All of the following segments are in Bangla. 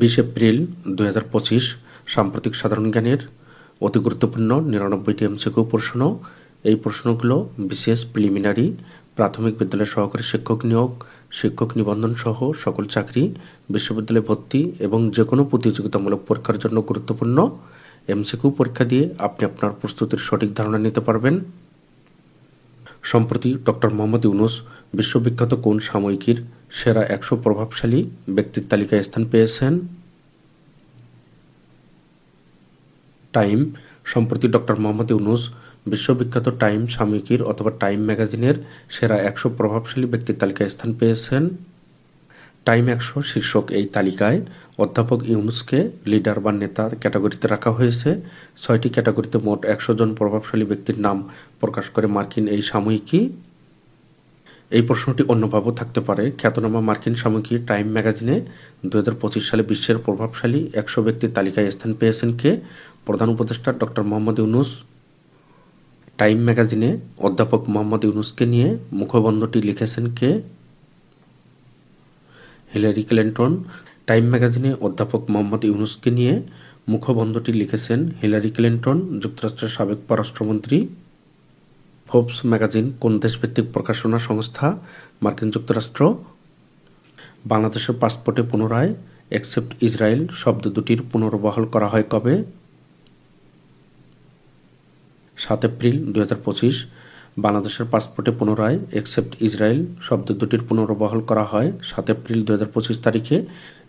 20 এপ্রিল 2025 সাম্প্রতিক সাধারণ জ্ঞানের অতি গুরুত্বপূর্ণ 99টি এমসিকিউ প্রশ্ন। এই প্রশ্নগুলো বিশেষ প্রিলিমিনারি, প্রাথমিক বিদ্যালয়ের সহকারী শিক্ষক নিয়োগ, শিক্ষক নিবন্ধন সহ সকল চাকরি, বিশ্ববিদ্যালয়ে ভর্তি এবং যে কোনো প্রতিযোগিতামূলক পরীক্ষার জন্য গুরুত্বপূর্ণ। এমসিকিউ পরীক্ষা দিয়ে আপনি আপনার প্রস্তুতির সঠিক ধারণা নিতে পারবেন। সম্প্রতি ডক্টর মোহাম্মদ ইউনূস বিশ্ববিখ্যাত কোন সাময়িকীর সেরা 100 প্রভাবশালী ব্যক্তির তালিকায় স্থান পেয়েছেন? টাইম। সম্প্রতি ডক্টর মোহাম্মদ ইউনূস বিশ্ববিখ্যাত টাইম সাময়িকীর অথবা টাইম ম্যাগাজিনের সেরা 100 প্রভাবশালী ব্যক্তির তালিকায় স্থান পেয়েছেন। টাইম 100 শীর্ষক এই তালিকায় অধ্যাপক ইউনূসকে লিডার বা নেতা ক্যাটাগরিতে রাখা হয়েছে। 6টি ক্যাটাগরিতে মোট 100 জন প্রভাবশালী ব্যক্তির নাম প্রকাশ করে মার্কিন এই সাময়িকী। এই প্রশ্নটি অন্যভাবেও থাকতে পারে। খ্যাতনামা মার্কিন সাময়িকী টাইম ম্যাগাজিনে 2025 সালে বিশ্বের প্রভাবশালী 100 ব্যক্তির তালিকায় স্থান পেয়েছেন কে? প্রধান উপদেষ্টা ডক্টর মোহাম্মদ ইউনূস। টাইম ম্যাগাজিনে অধ্যাপক মোহাম্মদ ইউনূসকে নিয়ে মুখবন্ধটি লিখেছেন কে? Hillary Clinton. টাইম ম্যাগাজিনে অধ্যাপক মোহাম্মদ ইউনূসকে নিয়ে মুখবন্ধটি লিখেছেন হিলারি ক্লিন্টন, যুক্তরাষ্ট্রের সাবেক পররাষ্ট্রমন্ত্রী। ফোর্বস ম্যাগাজিন কোন দেশভিত্তিক প্রকাশনা সংস্থা? মার্কিন যুক্তরাষ্ট্র। বাংলাদেশের পাসপোর্টে পুনরায় এক্সেপ্ট ইসরায়েল শব্দ দুটির পুনর্বহাল করা হয় কবে? 7 এপ্রিল 2025 বাংলাদেশের পাসপোর্টে পুনরায় এক্সেপ্ট ইসরায়েল শব্দ দুটির পুনর্বহাল করা হয় 7 এপ্রিল 2025 তারিখে।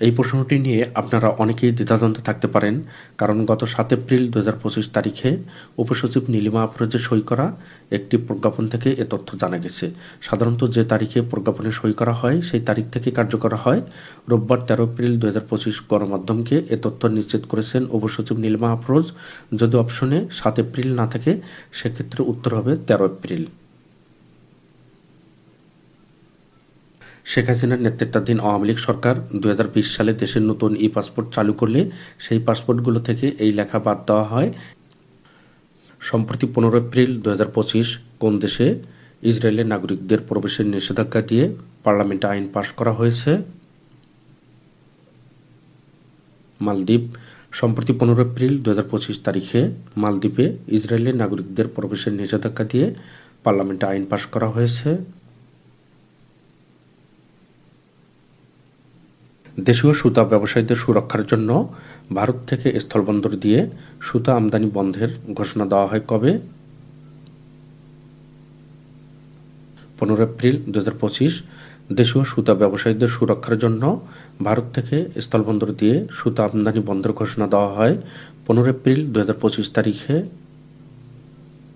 এই প্রশ্নটি নিয়ে আপনারা অনেকেই দ্বিধাদ্বন্দ্বে থাকতে পারেন, কারণ গত 7 এপ্রিল 2025 তারিখে উপসচিব নীলিমা আফরোজের সই করা একটি প্রজ্ঞাপন থেকে এ তথ্য জানা গেছে। সাধারণত যে তারিখে প্রজ্ঞাপনে সই করা হয় সেই তারিখ থেকে কার্যকর হয়। রোববার 13 এপ্রিল 2025 গণমাধ্যমকে এ তথ্য নিশ্চিত করেছেন উপসচিব নীলিমা আফরোজ। যদি অপশনে 7 এপ্রিল না থাকে সেক্ষেত্রে উত্তর হবে 13 এপ্রিল। শেখ হাসিনার নেতৃত্বাধীন আওয়ামী লীগ সরকার 2020 সালে দেশের নতুন পাসপোর্ট চালু করলে সেই পাসপোর্টগুলো থেকে এই লেখা বাদ দেওয়া হয়। সম্প্রতি 15 এপ্রিল 2025 কোন দেশে ইসরায়েলের নাগরিকদের প্রবেশের নিষেধাজ্ঞা দিয়ে পার্লামেন্টে আইন পাশ করা হয়েছে? মালদ্বীপ। সম্প্রতি 15 এপ্রিল 2025 তারিখে মালদ্বীপে ইসরায়েলের নাগরিকদের প্রবেশের নিষেধাজ্ঞা দিয়ে পার্লামেন্টে আইন পাশ করা হয়েছে। দেশীয় সুতা ব্যবসায়ীদের সুরক্ষার জন্য ভারত থেকে স্থলবন্দর দিয়ে সুতা আমদানি বন্ধের ঘোষণা দেওয়া হয় কবে? 15 এপ্রিল 2025 দেশীয় সুতা ব্যবসায়ীদের সুরক্ষার জন্য ভারত থেকে স্থলবন্দর দিয়ে সুতা আমদানি বন্ধের ঘোষণা দেওয়া হয় 15 এপ্রিল 2025 তারিখে।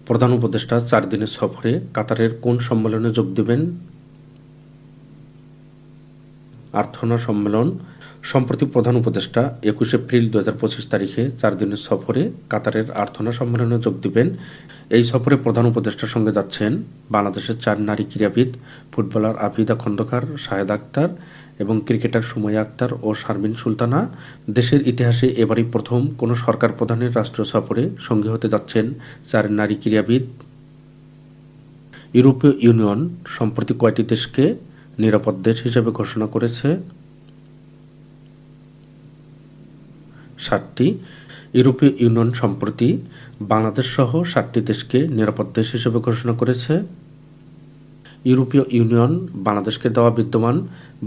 প্রধান উপদেষ্টা 4 দিনের সফরে কাতারের কোন সম্মেলনে যোগ দেবেন? আর্থনা সম্মেলন। সম্প্রতি প্রধান উপদেষ্টা 21 এপ্রিল 2025 তারিখে 4 দিনের সফরে কাতারের আর্থনা সম্মেলনে যোগ দিবেন। এই সফরে প্রধান উপদেষ্টার সঙ্গে যাচ্ছেন বাংলাদেশের 4 নারী ক্রীড়াবিদ, ফুটবলার আফিদা খন্দকার, শাহেদা আক্তার এবং ক্রিকেটার সুমাইয়া আক্তার ও শারমিন সুলতানা। দেশের ইতিহাসে এবারই প্রথম কোনো সরকার প্রধানের রাষ্ট্রীয় সফরে সঙ্গী হতে যাচ্ছেন 4 নারী ক্রীড়াবিদ। ইউরোপীয় ইউনিয়ন সম্প্রতি কয়টি দেশকে নিরাপদ দেশ হিসেবে ঘোষণা করেছে? 7টি। ইউরোপীয় ইউনিয়ন সম্প্রতি বাংলাদেশ সহ 7টি দেশকে নিরাপদ দেশ হিসেবে ঘোষণা করেছে। ইউরোপীয় ইউনিয়ন বাংলাদেশকে দেওয়া বিদ্যমান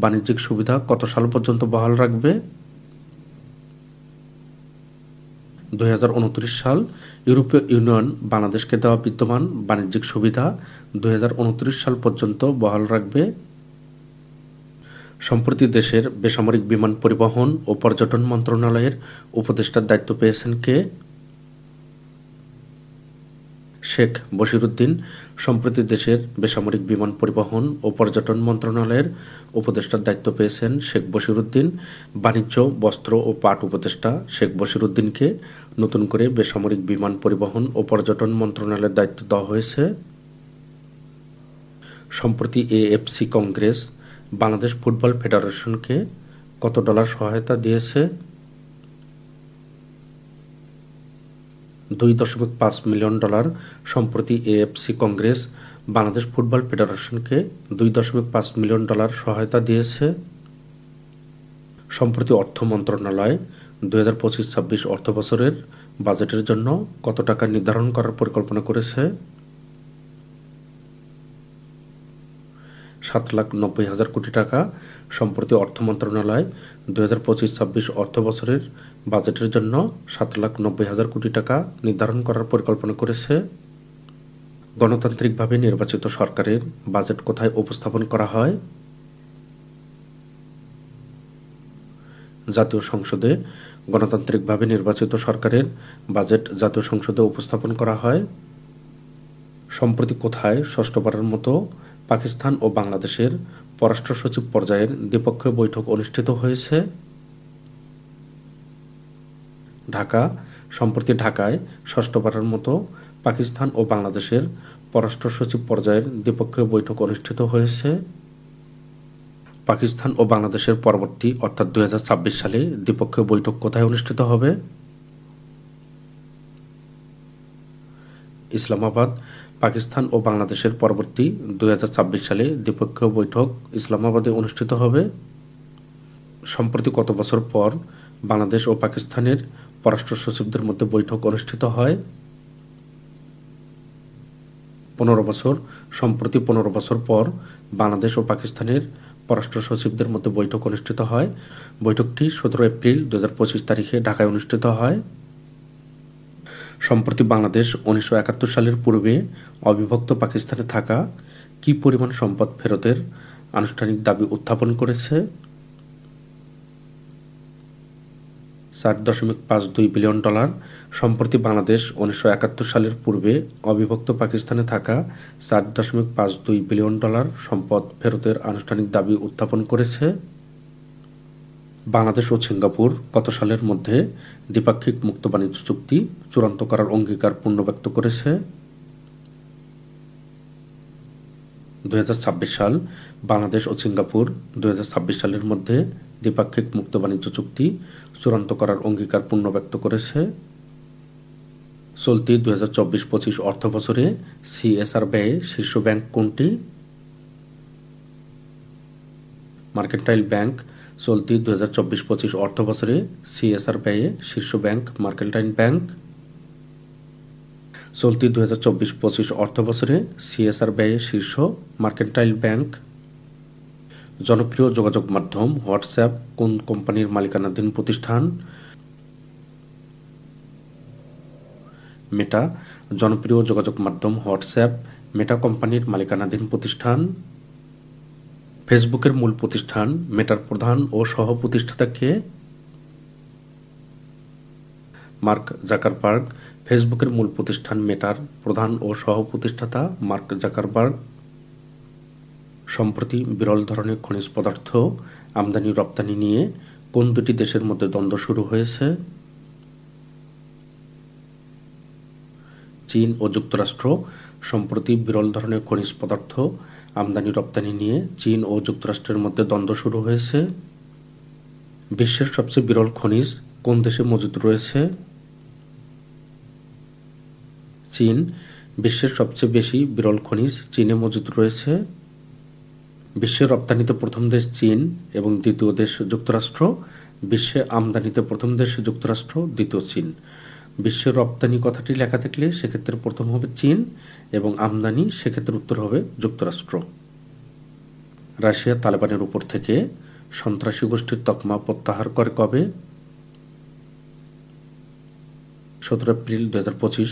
বাণিজ্যিক সুবিধা কত সাল পর্যন্ত বহাল রাখবে? 2029 সাল। ইউরোপীয় ইউনিয়ন বাংলাদেশকে দেওয়া বিদ্যমান বাণিজ্যিক সুবিধা 2029 সাল পর্যন্ত বহাল রাখবে। সম্প্রতি দেশের বেসামরিক বিমান পরিবহন ও পর্যটন মন্ত্রণালয়ের উপদেষ্টার দায়িত্ব পেয়েছেন কে? শেখ বশিরউদ্দিন। সম্প্রতি দেশের বেসামরিক বিমান পরিবহন ও পর্যটন মন্ত্রণালয়ের উপদেষ্টার দায়িত্ব পেয়েছেন শেখ বশিরউদ্দিন। বাণিজ্য, বস্ত্র ও পাট উপদেষ্টা শেখ বশিরউদ্দিনকে নতুন করে বেসামরিক বিমান পরিবহন ও পর্যটন মন্ত্রণালয়ের দায়িত্ব দেওয়া হয়েছে। সম্প্রতি এএফসি কংগ্রেস বাংলাদেশ ফুটবল ফেডারেশনকে কত ডলার সহায়তা দিয়েছে? $2.5 মিলিয়ন। সম্প্রতি এএফসি কংগ্রেস বাংলাদেশ ফুটবল ফেডারেশনকে $2.5 মিলিয়ন সহায়তা দিয়েছে। সম্প্রতি অর্থ মন্ত্রণালয় 2025-26 অর্থবছরের বাজেটের জন্য কত টাকা নির্ধারণ করার পরিকল্পনা করেছে? 7,90,000 কোটি টাকা। সম্প্রতি অর্থ মন্ত্রণালয় 2025-26 অর্থবছরের বাজেটের জন্য 7,90,000 কোটি টাকা নির্ধারণ করার পরিকল্পনা করেছে। গণতান্ত্রিকভাবে নির্বাচিত সরকারের বাজেট কোথায় উপস্থাপন করা হয়? জাতীয় সংসদে। গণতান্ত্রিকভাবে নির্বাচিত সরকারের বাজেট জাতীয় সংসদে উপস্থাপন করা হয়। সম্প্রতি কোথায় ষষ্ঠবারের মতো পাকিস্তান ও বাংলাদেশের পররাষ্ট্র সচিব পর্যায়ের দ্বিপক্ষীয় বৈঠক অনুষ্ঠিত হয়েছে? ঢাকা। সম্প্রতি ঢাকায় ষষ্ঠবারের মতো পাকিস্তান ও বাংলাদেশের পররাষ্ট্র সচিব পর্যায়ের দ্বিপক্ষীয় বৈঠক অনুষ্ঠিত হয়েছে। পাকিস্তান ও বাংলাদেশের পরবর্তী অর্থাৎ 2026 সালে দ্বিপক্ষীয় বৈঠক কোথায় অনুষ্ঠিত হবে? ইসলামাবাদ। পাকিস্তান ও বাংলাদেশের পরবর্তী 2026 সালে দ্বিপক্ষীয় বৈঠক ইসলামাবাদে অনুষ্ঠিত হবে। সম্প্রতি কত বছর পর বাংলাদেশ ও পাকিস্তানের পররাষ্ট্র সচিবদের মধ্যে বৈঠক অনুষ্ঠিত হয়? 15 বছর। সম্প্রতি 15 বছর পর বাংলাদেশ ও পাকিস্তানের পররাষ্ট্র সচিবদের মধ্যে বৈঠক অনুষ্ঠিত হয়। বৈঠকটি 17 এপ্রিল 2025 তারিখে ঢাকায় অনুষ্ঠিত হয়। সম্প্রতি বাংলাদেশ 1971 সালের পূর্বে অবিভক্ত পাকিস্তানে থাকা কি পরিমাণ সম্পদ ফেরতের আনুষ্ঠানিক দাবি উত্থাপন করেছে? 4.52 বিলিয়ন ডলার। সম্প্রতি বাংলাদেশ 1971 সালের পূর্বে অবিভক্ত পাকিস্তানে থাকা 4.52 বিলিয়ন ডলার সম্পদ ফেরতের আনুষ্ঠানিক দাবি উত্থাপন করেছে। বাংলাদেশ ও সিঙ্গাপুর কত সালের মধ্যে দ্বিপাক্ষিক মুক্ত বাণিজ্য চুক্তি চূড়ান্ত করার অঙ্গীকার পূর্ণ ব্যক্ত করেছে? 2026 সাল। বাংলাদেশ ও সিঙ্গাপুর 2026 সালের মধ্যে দ্বিপাক্ষিক মুক্ত বাণিজ্য চুক্তি চূড়ান্ত করার অঙ্গীকার পূর্ণ ব্যক্ত করেছে। চলতি 2024-25 অর্থবছরে সিএসআর ব্যয়ে শীর্ষ ব্যাংক কোনটি? Mercantile bank. চলতি 2024-25 অর্থবছরে সিএসআর ব্যয়ে শীর্ষ ব্যাংক মার্কেন্টাইল ব্যাংক। চলতি 2024-25 অর্থবছরে সিএসআর ব্যয়ে শীর্ষ মার্কেন্টাইল ব্যাংক। জনপ্রিয় যোগাযোগ মাধ্যম হোয়াটসঅ্যাপ কোন কোম্পানির মালিকানাধীন প্রতিষ্ঠান? মেটা। জনপ্রিয় যোগাযোগ মাধ্যম হোয়াটসঅ্যাপ মেটা কোম্পানির মালিকানাধীন প্রতিষ্ঠান। ফেসবুকের মূল প্রতিষ্ঠান মেটার প্রধান ও সহ প্রতিষ্ঠাতা কে? Mark Zuckerberg. ফেসবুকের মূল প্রতিষ্ঠান মেটার প্রধান ও সহ প্রতিষ্ঠাতা মার্ক জাকারবার্গ। সম্প্রতি বিরল ধরনের খনিজ পদার্থ আমদানি রপ্তানি নিয়ে কোন দুটি দেশের মধ্যে দ্বন্দ্ব শুরু হয়েছে? চীন ও যুক্তরাষ্ট্র। সম্প্রতি বিরল ধরনের খনিজ পদার্থ আমদানি রপ্তানি নিয়ে চীন ও যুক্তরাষ্ট্রের মধ্যে দ্বন্দ্ব শুরু হয়েছে। বিশ্বের সবচেয়ে বিরল খনিজ কোন দেশে মজুদ রয়েছে? চীন। বিশ্বের সবচেয়ে বেশি বিরল খনিজ চীনে মজুদ রয়েছে। বিশ্বের রপ্তানিতে প্রথম দেশ চীন এবং দ্বিতীয় দেশ যুক্তরাষ্ট্র। বিশ্বে আমদানিতে প্রথম দেশ যুক্তরাষ্ট্র, দ্বিতীয় চীন। বিশ্বের রপ্তানি কথাটি লেখা থাকলে সেক্ষেত্রে প্রথম হবে চীন এবং আমদানি সেক্ষেত্রে উত্তর হবে যুক্তরাষ্ট্র। রাশিয়া তালেবানের উপর থেকে সন্ত্রাসী গোষ্ঠীর তকমা প্রত্যাহার করে কবে? 17 এপ্রিল 2025।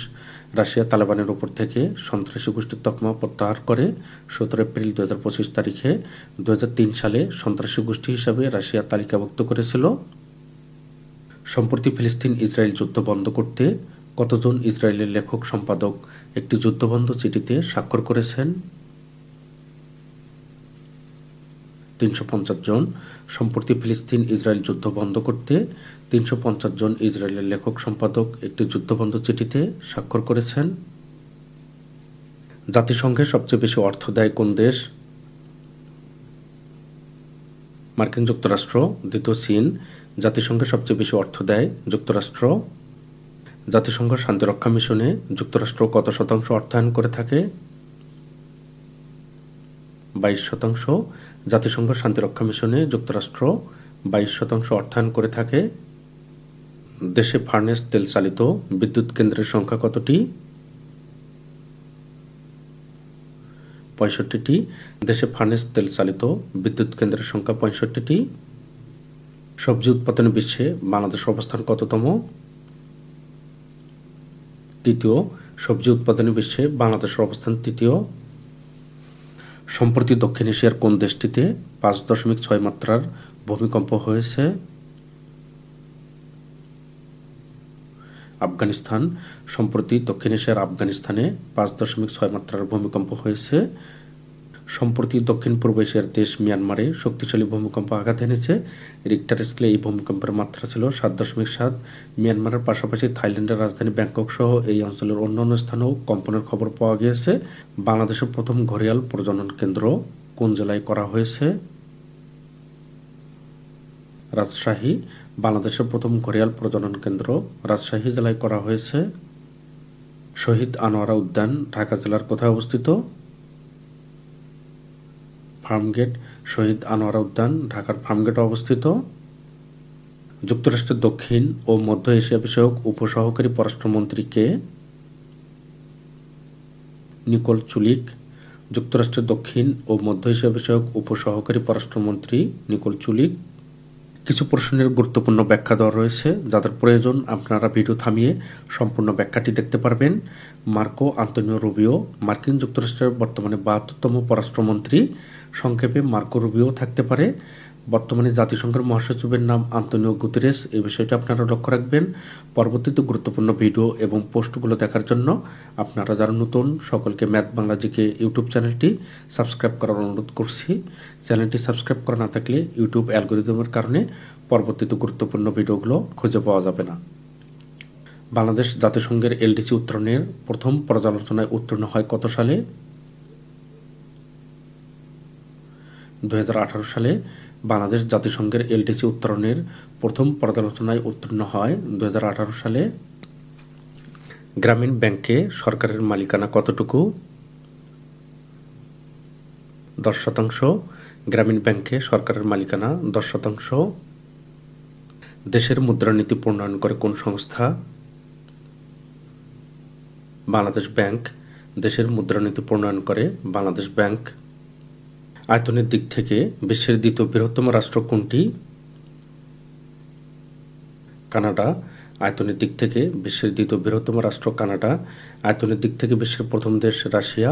রাশিয়া তালেবানের উপর থেকে সন্ত্রাসী গোষ্ঠীর তকমা প্রত্যাহার করে 17 এপ্রিল 2025 তারিখে। 2003 সালে সন্ত্রাসী গোষ্ঠী হিসাবে রাশিয়া তালিকাভুক্ত করেছিল। সম্প্রতি ফিলিস্তিন ইসরায়েল যুদ্ধ বন্ধ করতে কতজন ইসরায়েলের লেখক সম্পাদক একটি যুদ্ধবন্ধ চিঠিতে স্বাক্ষর করেছেন? 350 জন। সম্প্রতি ফিলিস্তিন ইসরায়েল যুদ্ধ বন্ধ করতে 350 জন ইসরায়েলের লেখক সম্পাদক একটি যুদ্ধবন্ধ চিঠিতে স্বাক্ষর করেছেন। জাতিসংঘের সবচেয়ে বেশি অর্থ দেয় কোন দেশ? মার্কিন যুক্তরাষ্ট্র, দ্বিতীয় চীন। জাতিসংঘের সবচেয়ে বেশি অর্থ দেয় যুক্তরাষ্ট্র। জাতিসংঘ শান্তিরক্ষা মিশনে যুক্তরাষ্ট্র কত শতাংশ অর্থায়ন করে থাকে? 22%। জাতিসংঘ শান্তিরক্ষা মিশনে যুক্তরাষ্ট্র 22% অর্থায়ন করে থাকে। দেশে ফার্নেস তেল চালিত বিদ্যুৎ কেন্দ্রের সংখ্যা কতটি? 65টি। দেশে ফার্নেস তেল চালিত বিদ্যুৎ কেন্দ্রের সংখ্যা 65টি। সবজি উৎপাদনে বিশ্বে বাংলাদেশের অবস্থান কততম? তৃতীয়। সবজি উৎপাদনে বিশ্বে বাংলাদেশের অবস্থান তৃতীয়। সম্প্রতি দক্ষিণ এশিয়ার কোন দেশটিতে 5.6 মাত্রার ভূমিকম্প হয়েছে? আফগানিস্তান। সম্প্রতি দক্ষিণ এশিয়ার আফগানিস্তানে 5.6 মাত্রার ভূমিকম্প হয়েছে। সম্প্রতি দক্ষিণ পূর্ব এশিয়ার দেশ মিয়ানমারে শক্তিশালী ভূমিকম্প আঘাত এনেছে। রিক্টার স্কেলে এই ভূমিকম্পের মাত্রা ছিল 7.7। মিয়ানমারের পাশাপাশি থাইল্যান্ডের রাজধানী ব্যাংকক সহ এই অঞ্চলের অন্যান্য স্থানেও কম্পনের খবর পাওয়া গিয়েছে। বাংলাদেশের প্রথম ঘড়িয়াল প্রজনন কেন্দ্র কোন জেলায় করা হয়েছে? রাজশাহী। বাংলাদেশের প্রথম ঘড়িয়াল প্রজনন কেন্দ্র রাজশাহী জেলায় করা হয়েছে। শহীদ আনোয়ারা উদ্যান ঢাকা জেলার কোথায় অবস্থিত? ফার্মগেট। শহীদ আনোয়ারা উদ্যান ঢাকার ফার্মগেটে অবস্থিত। যুক্তরাষ্ট্রের দক্ষিণ ও মধ্য এশিয়া বিষয়ক উপসহকারী পররাষ্ট্রমন্ত্রী কে? নিকোল চুলিক। যুক্তরাষ্ট্রের দক্ষিণ ও মধ্য এশিয়া বিষয়ক উপসহকারী পররাষ্ট্রমন্ত্রী নিকোল চুলিক। কিছু প্রশ্নের গুরুত্বপূর্ণ ব্যাখ্যা দেওয়া রয়েছে, যাদের প্রয়োজন আপনারা ভিডিও থামিয়ে সম্পূর্ণ ব্যাখ্যাটি দেখতে পারবেন। মার্কো আন্তোনিও রুবিও মার্কিন যুক্তরাষ্ট্রের বর্তমানে 72তম পররাষ্ট্রমন্ত্রী। সংক্ষেপে মার্কো রুবিও থাকতে পারে। বর্তমানে জাতিসংঘের মহাসচিবের নাম আন্তোনিও গুতেরেস। এই বিষয়টি আপনারা লক্ষ্য রাখবেন। পরবর্তীতে গুরুত্বপূর্ণ ভিডিও এবং পোস্টগুলো দেখার জন্য আপনারা যারা নতুন সকলকে ম্যাথ বাংলা জিকে ইউটিউব চ্যানেলটি সাবস্ক্রাইব করার অনুরোধ করছি। চ্যানেলটি সাবস্ক্রাইব করা না থাকলে ইউটিউব অ্যালগোরিদমের কারণে পরবর্তীতে গুরুত্বপূর্ণ ভিডিওগুলো খুঁজে পাওয়া যাবে না। বাংলাদেশ জাতিসংঘের এলডিসি উত্তরণের প্রথম পর্যালোচনায় উত্তীর্ণ হয় কত সালে? 2018 সালে বাংলাদেশ জাতিসংঘের এলডিসি উত্তরণের প্রথম পর্যালোচনায় উত্তীর্ণ হয় 2018 সালে। গ্রামীণ ব্যাংকে সরকারের মালিকানা কতটুকু? 10%। গ্রামীণ ব্যাংকে সরকারের মালিকানা 10%। দেশের মুদ্রানীতি প্রণয়ন করে কোন সংস্থা? বাংলাদেশ ব্যাংক। দেশের মুদ্রানীতি প্রণয়ন করে বাংলাদেশ ব্যাংক। আয়তনের দিক থেকে বিশ্বের দ্বিতীয় বৃহত্তম রাষ্ট্র কোনটি? কানাডা। আয়তনের দিক থেকে বিশ্বের দ্বিতীয় বৃহত্তম রাষ্ট্র কানাডা। আয়তনের দিক থেকে বিশ্বের প্রথম দেশ রাশিয়া।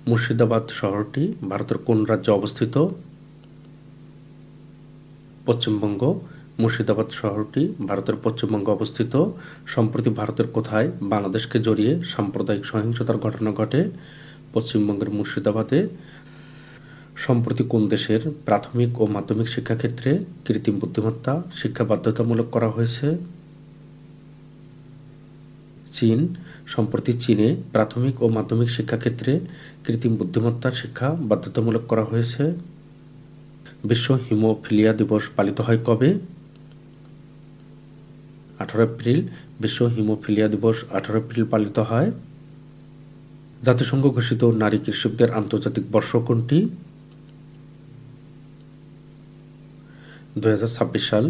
মুর্শিদাবাদ শহরটি ভারতের কোন রাজ্যে অবস্থিত? পশ্চিমবঙ্গ। মুর্শিদাবাদ শহরটি ভারতের পশ্চিমবঙ্গে অবস্থিত। সম্প্রতি ভারতের কোথায় বাংলাদেশকে জড়িয়ে সাম্প্রদায়িক সহিংসতার ঘটনা ঘটে? পশ্চিমবঙ্গের মুর্শিদাবাদে। সম্প্রতি কোন দেশের প্রাথমিক ও মাধ্যমিক শিক্ষাক্ষেত্রে কৃত্রিম বুদ্ধিমত্তা শিক্ষা বাধ্যতামূলক করা হয়েছে? চীন। সম্প্রতি চীনে প্রাথমিক ও মাধ্যমিক শিক্ষাক্ষেত্রে কৃত্রিম বুদ্ধিমত্তার শিক্ষা বাধ্যতামূলক করা হয়েছে। বিশ্ব হিমোফিলিয়া দিবস পালিত হয় কবে? 18 এপ্রিল। বিশ্ব হিমোফিলিয়া দিবস 18 এপ্রিল পালিত হয়। জাতিসংঘ ঘোষিত নারী কৃষকদের আন্তর্জাতিক বর্ষ কোনটি? 2026 সাল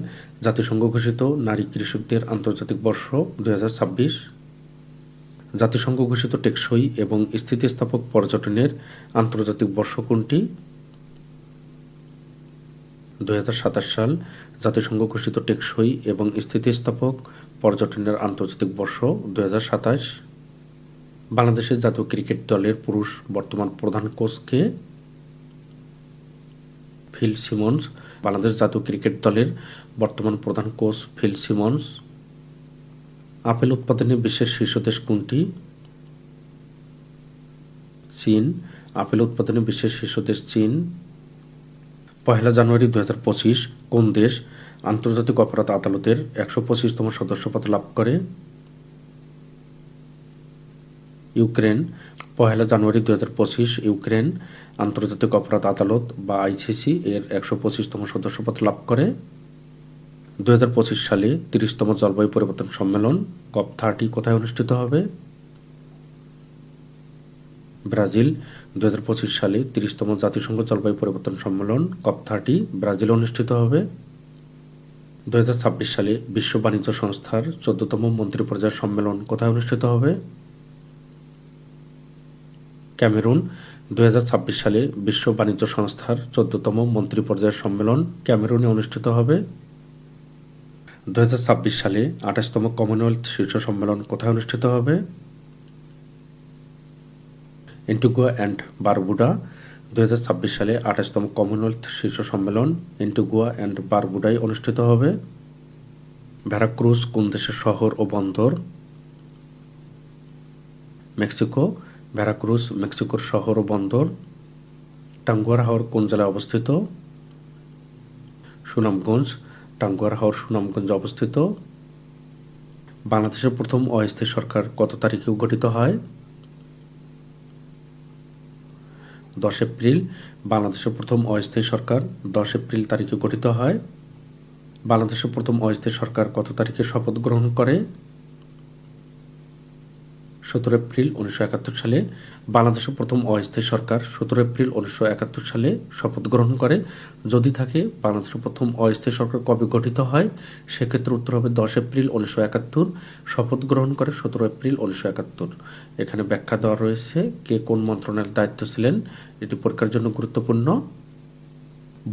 জাতিসংঘ ঘোষিত নারী কৃষকদের আন্তর্জাতিক বর্ষ 2026। জাতিসংঘ ঘোষিত টেকসই এবং স্থিতিস্থাপক পর্যটনের আন্তর্জাতিক বর্ষ কোনটি? 2027 সাল জাতিসংঘ ঘোষিত টেকসই এবং স্থিতিস্থাপক পর্যটনের আন্তর্জাতিক বর্ষ 2027। বাংলাদেশের জাতীয় ক্রিকেট দলের পুরুষ বর্তমান প্রধান কোচ কে? Phil Simmons. বাংলাদেশ জাতীয় ক্রিকেট দলের বর্তমান প্রধান কোচ ফিল সিমন্স। আপেল উৎপাদনে বিশ্বের শীর্ষ দেশ কোনটি? চীন। আপেল উৎপাদনে বিশ্বের শীর্ষ দেশ চীন। 1 জানুয়ারি 2025 কোন দেশ আন্তর্জাতিক অপরাধ আদালতের 125তম সদস্যপদ লাভ করে? ইউক্রেন। 1 জানুয়ারি 2025 ইউক্রেন আন্তর্জাতিক অপরাধ আদালত বা আইসিসি এর 125তম সদস্যপদ লাভ করে। 2025 সালে 30তম জলবায়ু পরিবর্তন সম্মেলন COP30 কোথায় অনুষ্ঠিত হবে? ব্রাজিল 2025 সালে 30তম জাতিসংঘ জলবায়ু পরিবর্তন সম্মেলন COP30 ব্রাজিলে অনুষ্ঠিত হবে। 2026 সালে বিশ্ব বাণিজ্য সংস্থার 14তম মন্ত্রী পর্যায়ের সম্মেলন কোথায় অনুষ্ঠিত হবে? ক্যামেরুন 2026 সালে বিশ্ব বাণিজ্য সংস্থার 14তম মন্ত্রী পর্যায়ের সম্মেলন ক্যামেরুনে অনুষ্ঠিত হবে। 2026 সালে 28তম কমনওয়েলথ শীর্ষ সম্মেলন কোথায় অনুষ্ঠিত হবে? এন্টিগুয়া অ্যান্ড বারবুডা 2026 সালে 28তম কমনওয়েলথ শীর্ষ সম্মেলন এন্টিগুয়া অ্যান্ড বারবুডায় অনুষ্ঠিত হবে। ভেরাক্রুজ কোন দেশের শহর ও বন্দর? মেক্সিকো ভেরাক্রুজ মেক্সিকোর শহর ও বন্দর। টাঙ্গুয়ার হাওর কোন জেলায় অবস্থিত? সুনামগঞ্জ টাঙ্গুয়ার হাওর সুনামগঞ্জে অবস্থিত। বাংলাদেশের প্রথম অস্থায়ী সরকার কত তারিখে গঠিত হয়? 10 এপ্রিল বাংলাদেশের প্রথম অস্থায়ী সরকার 10 এপ্রিল তারিখে গঠিত হয়। বাংলাদেশের প্রথম অস্থায়ী সরকার কত তারিখে শপথ গ্রহণ করে? 17 এপ্রিল 1971 সালে বাংলাদেশের প্রথম অস্থায়ী সরকার 17 এপ্রিল 1971 সালে শপথ গ্রহণ করে। যদি থাকে বাংলাদেশের প্রথম অস্থায়ী সরকার কবে গঠিত হয়, সেক্ষেত্রে উত্তর হবে 10 এপ্রিল 1971। শপথ গ্রহণ করে 17 এপ্রিল 1971। এখানে ব্যাখ্যা দেওয়া রয়েছে কে কোন মন্ত্রণালয়ের দায়িত্ব ছিলেন, এটি পরীক্ষার জন্য গুরুত্বপূর্ণ।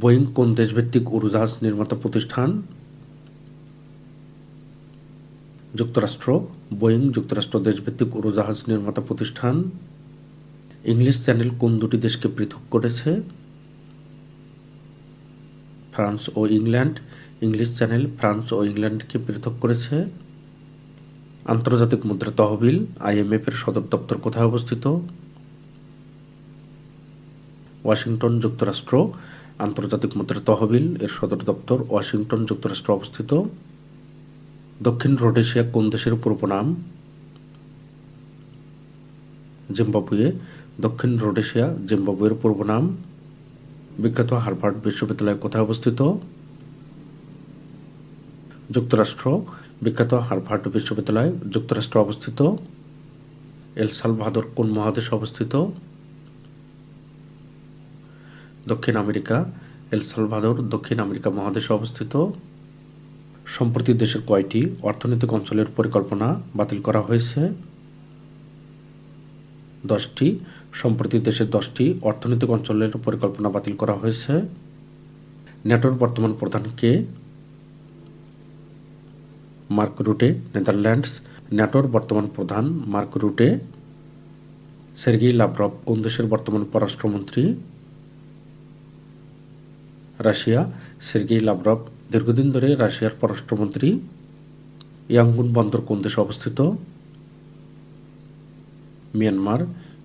বোয়িং কোন দেশভিত্তিক উড়োজাহাজ নির্মাতা প্রতিষ্ঠান? যুক্তরাষ্ট্র বোয়িং যুক্তরাষ্ট্র দেশভিত্তিক উড়োজাহাজ নির্মাতা প্রতিষ্ঠান। ইংলিশ চ্যানেল কোন দুটি দেশকে পৃথক করেছে? ফ্রান্স ও ইংল্যান্ড। ইংলিশ চ্যানেল ফ্রান্স ও ইংল্যান্ডকে পৃথক করেছে। আন্তর্জাতিক মুদ্রা তহবিল IMF এর সদর দপ্তর কোথায় অবস্থিত? ওয়াশিংটন যুক্তরাষ্ট্র। আন্তর্জাতিক মুদ্রা তহবিল এর সদর দপ্তর ওয়াশিংটন যুক্তরাষ্ট্র অবস্থিত। দক্ষিণ রোডেশিয়া কোন দেশের পূর্ব নাম? জিম্বাবুয়ে। দক্ষিণ রোডেশিয়া জিম্বাবুয়ের পূর্ব নাম। বিখ্যাত হার্ভার্ড বিশ্ববিদ্যালয় কোথায় অবস্থিত? যুক্তরাষ্ট্র। বিখ্যাত হার্ভার্ড বিশ্ববিদ্যালয় যুক্তরাষ্ট্র অবস্থিত। এল সালভাদর কোন মহাদেশে অবস্থিত? দক্ষিণ আমেরিকা। এল সালভাদর দক্ষিণ আমেরিকা মহাদেশে অবস্থিত। সম্প্রতি দেশের কয়টি অর্থনৈতিক অঞ্চলের পরিকল্পনা বাতিল করা হয়েছে? 10টি। সম্প্রতি দেশের 10টি অর্থনৈতিক অঞ্চলের পরিকল্পনা বাতিল করা হয়েছে। ন্যাটোর বর্তমান প্রধান কে? মার্ক রুটে নেদারল্যান্ডস। ন্যাটোর বর্তমান প্রধান মার্ক রুটে। সের্গেই লাভরভ কোন দেশের বর্তমান পররাষ্ট্রমন্ত্রী? রাশিয়া। সের্গেই লাভরভ দীর্ঘদিন ধরে রাশিয়ার পররাষ্ট্রমন্ত্রী। ইয়াঙ্গুন বন্দর কোন দেশে অবস্থিত? মিয়ানমার।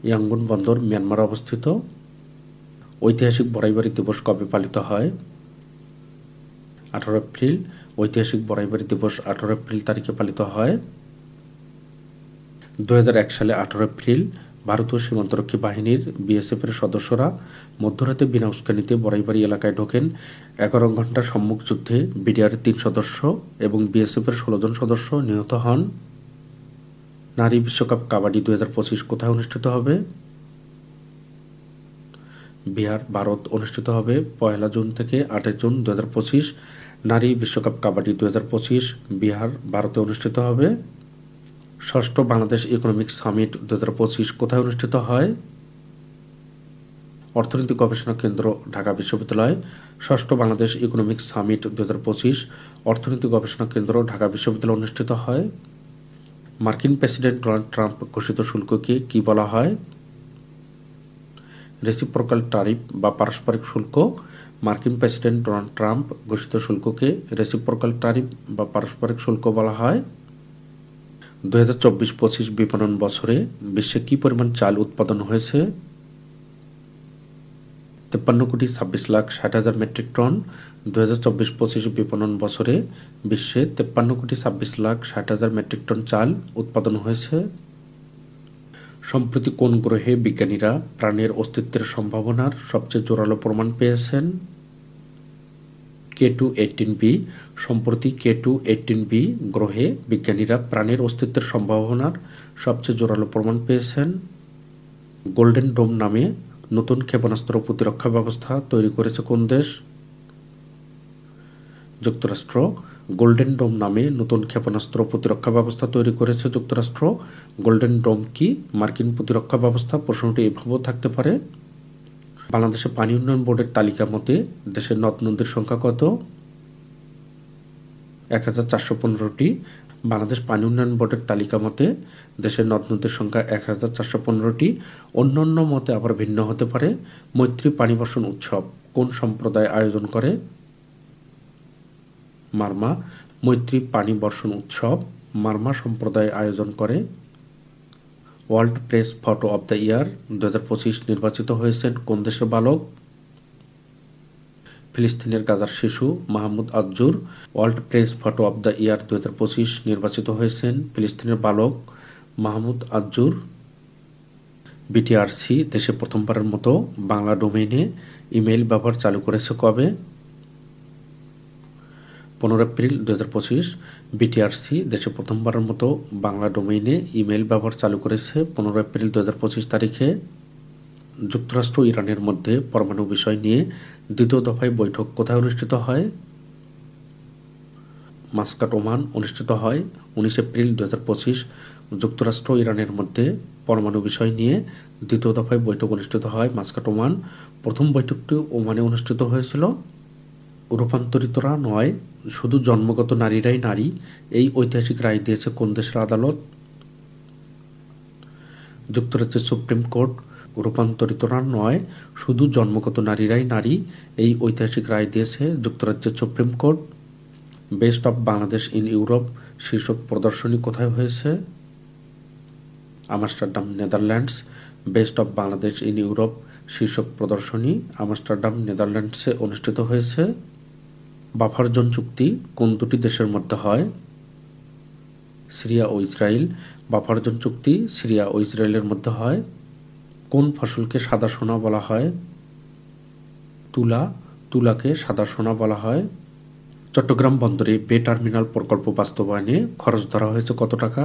ইয়াঙ্গুন বন্দর মিয়ানমারে অবস্থিত। ঐতিহাসিক বড়াইবাড়ি দিবস কবে পালিত হয়? 18 এপ্রিল। ঐতিহাসিক বড়াইবাড়ি দিবস 18 এপ্রিল তারিখে পালিত হয়। 2001 সালে 18 এপ্রিল ভারতীয় সীমান্তরক্ষী বাহিনীর BSF এর সদস্যরা মধ্যরাতে বিনা উস্কানিতে বড়াইবাড়ি এলাকায় ঢোকেন। 11 ঘণ্টা সম্মুখ যুদ্ধে BDR এর 3 সদস্য এবং BSF এর 16 জন সদস্য নিহত হন। নারী বিশ্বকাপ কাবাডি 2025 কোথায় অনুষ্ঠিত হবে? বিহার, ভারত অনুষ্ঠিত হবে 1 জুন থেকে 8 জুন 2025। নারী বিশ্বকাপ কাবাডি 2025 বিহার, ভারতে অনুষ্ঠিত হবে। ষষ্ঠ বাংলাদেশ ইকোনমিক সামিট 2025 কোথায় অনুষ্ঠিত হয়? অর্থনীতি গবেষণা কেন্দ্র, ঢাকা বিশ্ববিদ্যালয়। ষষ্ঠ বাংলাদেশ ইকোনমিক সামিট 2025 অর্থনীতি গবেষণা কেন্দ্র, ঢাকা বিশ্ববিদ্যালয় অনুষ্ঠিত হয়। মার্কিন প্রেসিডেন্ট ডোনাল্ড ট্রাম্প ঘোষিত শুল্ককে কি বলা হয়? রেসিপ্রোকাল ট্যারিফ বা পারস্পরিক শুল্ক। মার্কিন প্রেসিডেন্ট ডোনাল্ড ট্রাম্প ঘোষিত শুল্ককে রেসিপ্রোকাল ট্যারিফ বা পারস্পরিক শুল্ক বলা হয়। 2024-25 বিপণন বছরে বিশ্বে কি পরিমাণ চাল উৎপাদন হয়েছে? 53,26,60,000 মেট্রিক টন। 2024-25 বিপণন বছরে বিশ্বে 53,26,60,000 মেট্রিক টন চাল উৎপাদন হয়েছে। সম্প্রতি কোন গ্রহে বিজ্ঞানীরা প্রাণের অস্তিত্বের সম্ভাবনার সবচেয়ে জোরালো প্রমাণ পেয়েছেন? K2-18b। সম্প্রতি K2-18b গ্রহে বিজ্ঞানীরা প্রাণের অস্তিত্বের সম্ভাবনার সবচেয়ে জোরালো প্রমাণ পেয়েছেন। গোল্ডেন ডোম নামে নতুন ক্ষেপণাস্ত্র প্রতিরক্ষা ব্যবস্থা তৈরি করেছে কোন দেশ? যুক্তরাষ্ট্র। গোল্ডেন ডোম নামে নতুন ক্ষেপণাস্ত্র প্রতিরক্ষা ব্যবস্থা তৈরি করেছে যুক্তরাষ্ট্র। গোল্ডেন ডোম কি মার্কিন প্রতিরক্ষা ব্যবস্থা? প্রশ্নটি এভাবেও থাকতে পারে। বাংলাদেশে পানি উন্নয়ন বোর্ডের তালিকা মতে দেশের নদ নদীর সংখ্যা কত? 1415টি। বাংলাদেশ পানি উন্নয়ন বোর্ডের তালিকা মতে দেশের নদ নদীর সংখ্যা 1415টি। অন্যান্য মতে আবার ভিন্ন হতে পারে। মৈত্রী পানি বর্ষণ উৎসব কোন সম্প্রদায় আয়োজন করে? মারমা। মৈত্রী পানি বর্ষণ উৎসব মারমা সম্প্রদায় আয়োজন করে। World Press Photo of the Year 2025 নির্বাচিত হয়েছেন কোন দেশের বালক? ফিলিস্তিনের গাজার শিশু Mahmoud Ajjur. World Press Photo of the Year 2025 নির্বাচিত হয়েছেন ফিলিস্তিনের বালক মাহমুদ আজজুর। বিটিআরসি দেশে প্রথমবারের মতো বাংলা ডোমেইনে ইমেইল ব্যবহার চালু করেছে কবে? 15 এপ্রিল 2025। বিটিআরসি দেশে প্রথমবারের মতো বাংলা ডোমেইনে ইমেইল ব্যবহার চালু করেছে 15 এপ্রিল 2025 তারিখে। যুক্তরাষ্ট্র ইরানের মধ্যে পরমাণু বিষয় নিয়ে দ্বিতীয় দফায় বৈঠক কোথায় অনুষ্ঠিত হয়? মাস্কাট, ওমান অনুষ্ঠিত হয় 19 এপ্রিল 2025। যুক্তরাষ্ট্র ইরানের মধ্যে পরমাণু বিষয় নিয়ে দ্বিতীয় দফায় বৈঠক অনুষ্ঠিত হয় মাস্কাট, ওমান। প্রথম বৈঠকটি ওমানে অনুষ্ঠিত হয়েছিল। রূপান্তরিতরা নয়, শুধু জন্মগত নারীরাই নারী, এই ঐতিহাসিক রায় দিয়েছে কোন দেশের আদালত? যুক্তরাজ্যের সুপ্রিম কোর্ট। রূপান্তরিতরা নয়, শুধু জন্মগত নারীরাই নারী, এই ঐতিহাসিক রায় দিয়েছে যুক্তরাজ্যের supreme court. Best of Bangladesh in Europe শীর্ষক প্রদর্শনী কোথায় হয়েছে? Amsterdam, Netherlands. Best of Bangladesh in Europe শীর্ষক প্রদর্শনী আমস্টারডাম, নেদারল্যান্ডসে অনুষ্ঠিত হয়েছে। বাফার জোন চুক্তি কোন দুটি দেশের মধ্যে হয়? সিরিয়া ও ইসরায়েল। বাফার জোন চুক্তি সিরিয়া ও ইসরায়েলের মধ্যে হয়। কোন ফসলকে সাদা সোনা বলা হয়? তুলা। তুলাকে সাদা সোনা বলা হয়। চট্টগ্রাম বন্দরে বে টার্মিনাল প্রকল্প বাস্তবায়নে খরচ ধরা হয়েছে কত টাকা?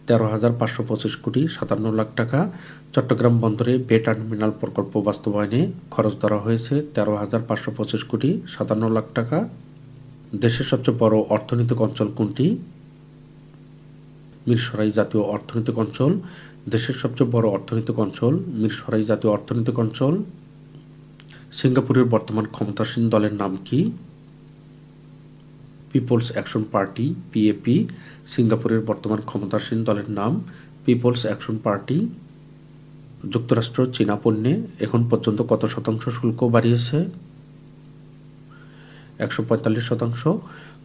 13,525 কোটি 57 লাখ টাকা। চট্টগ্রাম বন্দরে বে টার্মিনাল প্রকল্প বাস্তবায়নে খরচ ধরা হয়েছে 13,525 কোটি 57 লাখ টাকা। দেশের সবচেয়ে বড় অর্থনৈতিক অঞ্চল কোনটি? মিরসরাই জাতীয় অর্থনৈতিক অঞ্চল। দেশের সবচেয়ে বড় অর্থনৈতিক অঞ্চল মিরসরাই জাতীয় অর্থনৈতিক অঞ্চল। সিঙ্গাপুরের বর্তমান ক্ষমতাসীন দলের নাম কি? People's action party, PAP. সিঙ্গাপুরের বর্তমান ক্ষমতাসীন দলের নাম পিপলস অ্যাকশন পার্টি। যুক্তরাষ্ট্র চীনা পণ্যে এখন পর্যন্ত কত শতাংশ শুল্ক বাড়িয়েছে? 145%।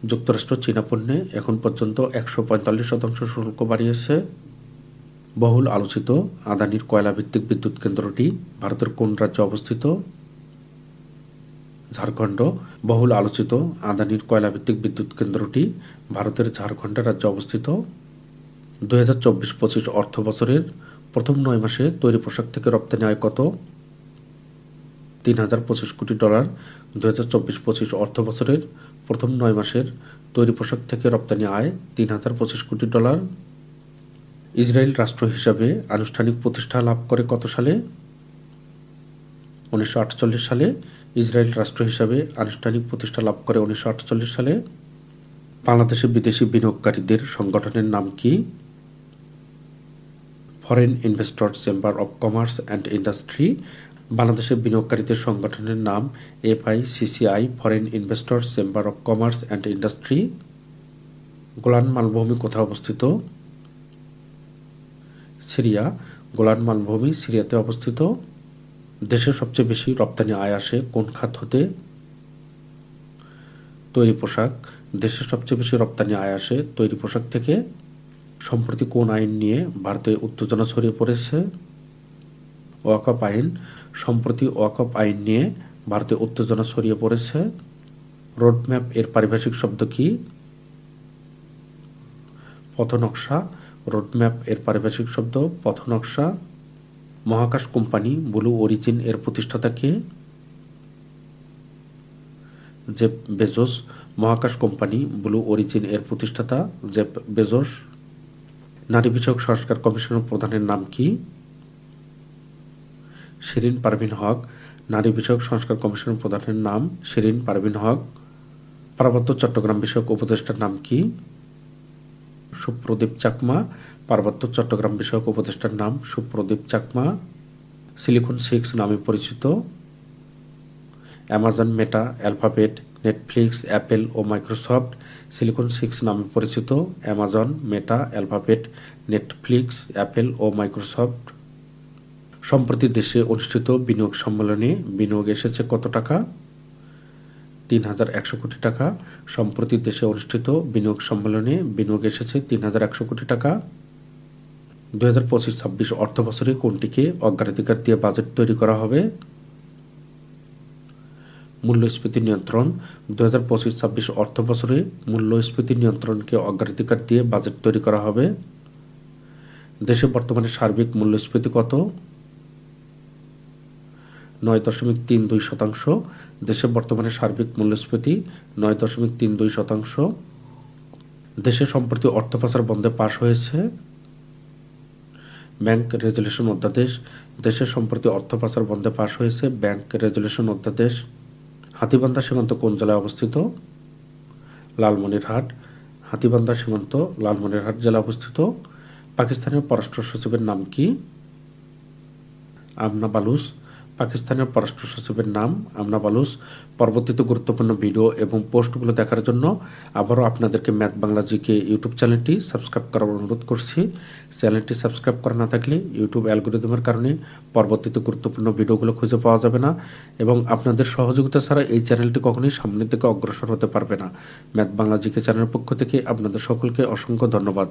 যুক্তরাষ্ট্র চীনা পণ্যে এখন পর্যন্ত 145% শুল্ক বাড়িয়েছে। বহুল আলোচিত আদানির কয়লাভিত্তিক বিদ্যুৎ কেন্দ্রটি ভারতের কোন রাজ্যে অবস্থিত? ঝাড়খণ্ড। বহুল আলোচিত আদানির কয়লাভিত্তিক বিদ্যুৎ কেন্দ্রটি ভারতের ঝাড়খণ্ড রাজ্যে অবস্থিত। 2024-25 অর্থ বছরের প্রথম 9 মাসে তৈরি পোশাক থেকে রপ্তানি আয় কত? 3,025 কোটি ডলার। 2024-25 অর্থ বছরের প্রথম 9 মাসের তৈরি পোশাক থেকে রপ্তানি আয় 3,025 কোটি ডলার। ইসরায়েল রাষ্ট্র হিসাবে আনুষ্ঠানিক প্রতিষ্ঠা লাভ করে কত সালে? 1948 সালে। ইসরায়েল রাষ্ট্র হিসাবে আনুষ্ঠানিক প্রতিষ্ঠা লাভ করে 1948 সালে। বাংলাদেশে বিদেশি বিনিয়োগকারীদের সংগঠনের নাম কি? Foreign Investors Chamber of Commerce and Industry. বাংলাদেশের বিনিয়োগকারীদের সংগঠনের নাম FICCI, Foreign Investors Chamber of Commerce and Industry. Golan মালভূমি কোথায় অবস্থিত? সিরিয়া। গোলান মালভূমি সিরিয়াতে অবস্থিত। দেশের সবচেয়ে বেশি রপ্তানি আয় আসে কোন খাত হতে? তৈরি পোশাক। দেশের সবচেয়ে বেশি রপ্তানি আয় আসে তৈরি পোশাক থেকে। সম্প্রতি কোন আইন নিয়ে ভারতে উত্তেজনা ছড়িয়ে পড়েছে? ওয়াকফ আইন। সম্প্রতি ওয়াকফ আইন নিয়ে ভারতে উত্তেজনা ছড়িয়ে পড়েছে। রোডম্যাপ এর পারিভাষিক শব্দ কি? পথনকশা। রোডম্যাপ এর পারিভাষিক শব্দ পথনকশা। মহাকাশ কোম্পানি ব্লু অরিজিন এর প্রতিষ্ঠাতা কে? Jeff Bezos. মহাকাশ কোম্পানি ব্লু অরিজিন এর প্রতিষ্ঠাতা জেফ বেজোস। নারী বিষয়ক সংস্কার কমিশনের প্রধানের নাম কি? শিরিন পারভীন হক। নারী বিষয়ক সংস্কার কমিশনের প্রধানের নাম শিরিন পারভীন হক। পার্বত্য চট্টগ্রাম বিষয়ক উপদেষ্টার নাম কি? সুপ্রদীপ চাকমা। পার্বত্য চট্টগ্রাম বিষয়ক উপদেষ্টার নাম সুপ্রদীপ চাকমা। সিলিকন 6 নামে পরিচিত অ্যামাজন, মেটা, অ্যালফাবেট, নেটফ্লিক্স, অ্যাপেল ও মাইক্রোসফট। সিলিকন 6 নামে পরিচিত অ্যামাজন, মেটা, অ্যালফাবেট, নেটফ্লিক্স, অ্যাপেল ও মাইক্রোসফট। সম্প্রতি দেশে অনুষ্ঠিত বিনিয়োগ সম্মেলনে বিনিয়োগ এসেছে কত টাকা? ৩,১০০ কোটি টাকা। সম্প্রতি দেশে অনুষ্ঠিত বিনিয়োগ সম্মেলনে বিনিয়োগ এসেছে ৩,১০০ কোটি টাকা। ২০২৫-২৬ অর্থবছরে কোনটিকে অগ্রাধিকার দিয়ে বাজেট তৈরি করা হবে? মূল্যস্ফীতি নিয়ন্ত্রণ। ২০২৫-২৬ অর্থবছরে মূল্যস্ফীতি নিয়ন্ত্রণকে অগ্রাধিকার দিয়ে বাজেট তৈরি করা হবে। দেশে বর্তমানে সার্বিক মূল্যস্ফীতি কত? ৯.৩২%। দেশে বর্তমানে সার্বিক মূল্যস্ফীতি ৯.৩২%। দেশে সম্প্রতি অর্থ পাচার বন্ধে পাস হয়েছে ব্যাংক রেজুলেশন অধ্যাদেশ। দেশে সম্প্রতি অর্থ পাচার বন্ধে পাস হয়েছে ব্যাংক রেজুলেশন অধ্যাদেশ। হাতীবান্ধা সীমান্ত কোন জেলায় অবস্থিত? লালমনিরহাট। হাতীবান্ধা সীমান্ত লালমনিরহাট জেলায় অবস্থিত। পাকিস্তানের পররাষ্ট্র সচিবের নাম কি? আমনা বালুচ। পাকিস্তানের পররাষ্ট্র সচিবের নাম আমনা বালুচ। পরবর্তীতে গুরুত্বপূর্ণ ভিডিও এবং পোস্টগুলো দেখার জন্য আবারও আপনাদেরকে ম্যাথ বাংলা জিকে ইউটিউব চ্যানেলটি সাবস্ক্রাইব করার অনুরোধ করছি। চ্যানেলটি সাবস্ক্রাইব করা না থাকলে ইউটিউব অ্যালগোরিদমের কারণে পরবর্তীতে গুরুত্বপূর্ণ ভিডিওগুলো খুঁজে পাওয়া যাবে না এবং আপনাদের সহযোগিতা ছাড়া এই চ্যানেলটি কখনোই সামনের দিকে অগ্রসর হতে পারবে না। ম্যাথ বাংলা জিকে চ্যানেলের পক্ষ থেকে আপনাদের সকলকে অসংখ্য ধন্যবাদ।